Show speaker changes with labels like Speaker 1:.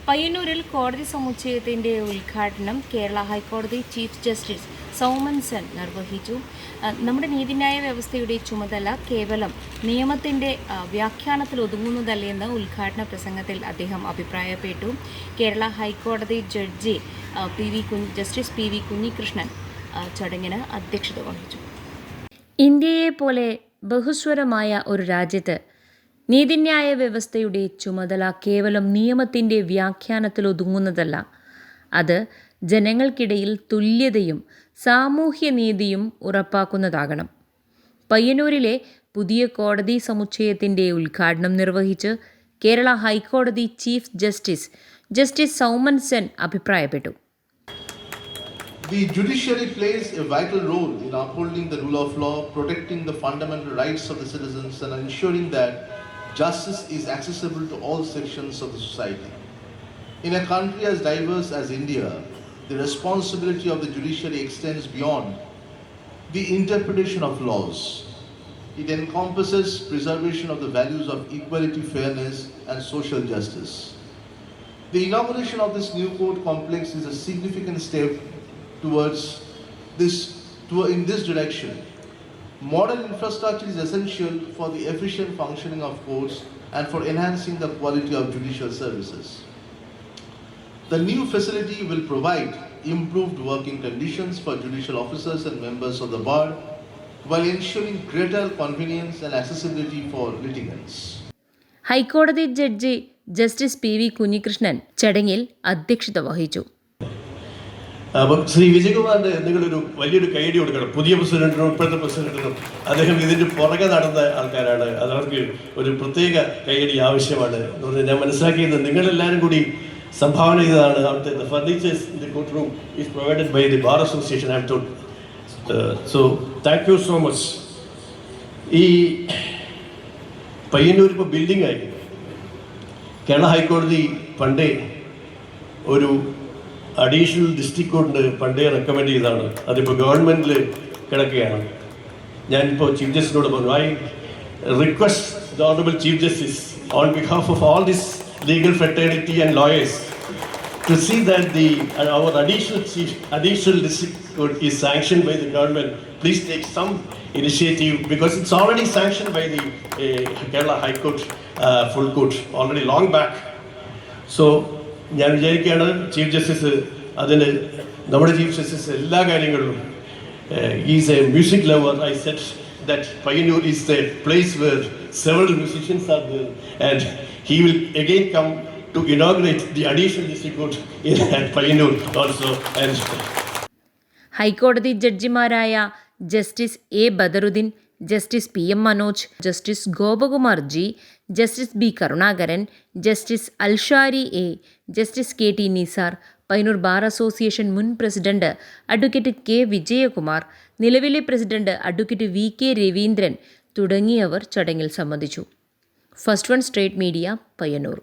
Speaker 1: പയ്യന്നൂരിൽ കോടതി സമുച്ചയത്തിൻ്റെ ഉദ്ഘാടനം കേരള ഹൈക്കോടതി ചീഫ് ജസ്റ്റിസ് സൗമൻ സെൻ നിർവഹിച്ചു. നമ്മുടെ നീതിന്യായ വ്യവസ്ഥയുടെ ചുമതല കേവലം നിയമത്തിൻ്റെ വ്യാഖ്യാനത്തിൽ ഒതുങ്ങുന്നതല്ലെന്ന് ഉദ്ഘാടന പ്രസംഗത്തിൽ അദ്ദേഹം അഭിപ്രായപ്പെട്ടു. കേരള ഹൈക്കോടതി judge justice P V Kunhikrishnan ചടങ്ങിന് അധ്യക്ഷത വഹിച്ചു. ഇന്ത്യയെപ്പോലെ ബഹുസ്വരമായ ഒരു രാജ്യത്ത് നീതിന്യായ വ്യവസ്ഥയുടെ ചുമതല കേവലം നിയമത്തിൻ്റെ വ്യാഖ്യാനത്തിൽ ഒതുങ്ങുന്നതല്ല. അത് ജനങ്ങൾക്കിടയിൽ തുല്യതയും സാമൂഹ്യനീതിയും ഉറപ്പാക്കുന്നതാകണം. പയ്യന്നൂരിലെ പുതിയ കോടതി സമുച്ചയത്തിൻ്റെ ഉദ്ഘാടനം നിർവഹിച്ച് കേരള ഹൈക്കോടതി ചീഫ് ജസ്റ്റിസ് സൗമൻ സെൻ അഭിപ്രായപ്പെട്ടു.
Speaker 2: The judiciary plays a vital role in upholding the rule of law, protecting the fundamental rights of the citizens, and ensuring that justice is accessible to all sections of the society. In a country as diverse as India, the responsibility of the judiciary extends beyond the interpretation of laws. It encompasses preservation of the values of equality, fairness, and social justice. The inauguration of this new court complex is a significant step in this direction. Modern infrastructure is essential for the efficient functioning of courts and for enhancing the quality of judicial services. The new facility will provide improved working conditions for judicial officers and members of the bar while ensuring greater convenience and accessibility for litigants.
Speaker 1: ഹൈക്കോടതി judge justice P V Kunhikrishnan ചടങ്ങിൽ അധ്യക്ഷത വഹിച്ചു.
Speaker 3: അപ്പം ശ്രീ വിജയകുമാറിന് നിങ്ങളൊരു വലിയൊരു കൈയടി കൊടുക്കണം. പുതിയ പ്രസിഡന്റിനും ഇപ്പോഴത്തെ പ്രസിഡന്റിനും അദ്ദേഹം ഇതിൻ്റെ പുറകെ നടന്ന ആൾക്കാരാണ്. അത് അവർക്ക് ഒരു പ്രത്യേക കൈയടി ആവശ്യമാണ് എന്ന് പറഞ്ഞാൽ ഞാൻ മനസ്സിലാക്കിയത് നിങ്ങളെല്ലാവരും കൂടി സംഭാവന ചെയ്തതാണ്. അവിടുത്തെ furnitures in the court room is provided by the bar association and ടോട്ട്. So thank you so much. ഈ പയ്യന്നൂർ ഇപ്പോൾ ബിൽഡിംഗ് ആയി. കേരള ഹൈക്കോടതി പണ്ടേ ഒരു അഡീഷണൽ ഡിസ്ട്രിക്ട് കോർട്ടിന് പണ്ടേ റെക്കമെൻഡ് ചെയ്തതാണ്. അതിപ്പോൾ ഗവൺമെൻറ്റിൽ കിടക്കുകയാണ്. ഞാനിപ്പോൾ ചീഫ് ജസ്റ്റിസിനോട് പറഞ്ഞു, I request the honourable chief justice on behalf of all this legal fraternity and lawyers to see that our additional district court is sanctioned by the government. Please take some initiative because it's already sanctioned by the Kerala High Court full court already long back. So ഞാൻ വിചാരിക്കുകയാണ് chief justice അതിന് നമ്മുടെ chief justice എല്ലാ കാര്യങ്ങളിലും is a music lover. I said that Payyanur is a place where several musicians are there and he will again come to inaugurate the additional district court in Payyanur also.
Speaker 1: ഹൈക്കോടതി ജഡ്ജിമാരായ justice A Badaruddin, justice P M Manoj, justice Gopakumar G, justice B Karunakaran, justice Alshari A, justice K T Nizar, Payyanur bar association മുൻ president advocate K Vijayakumar, നിലവിലെ president advocate V K Raveendran തുടങ്ങിയവർ ചടങ്ങിൽ സംബന്ധിച്ചു. First one straight media, Payyanur.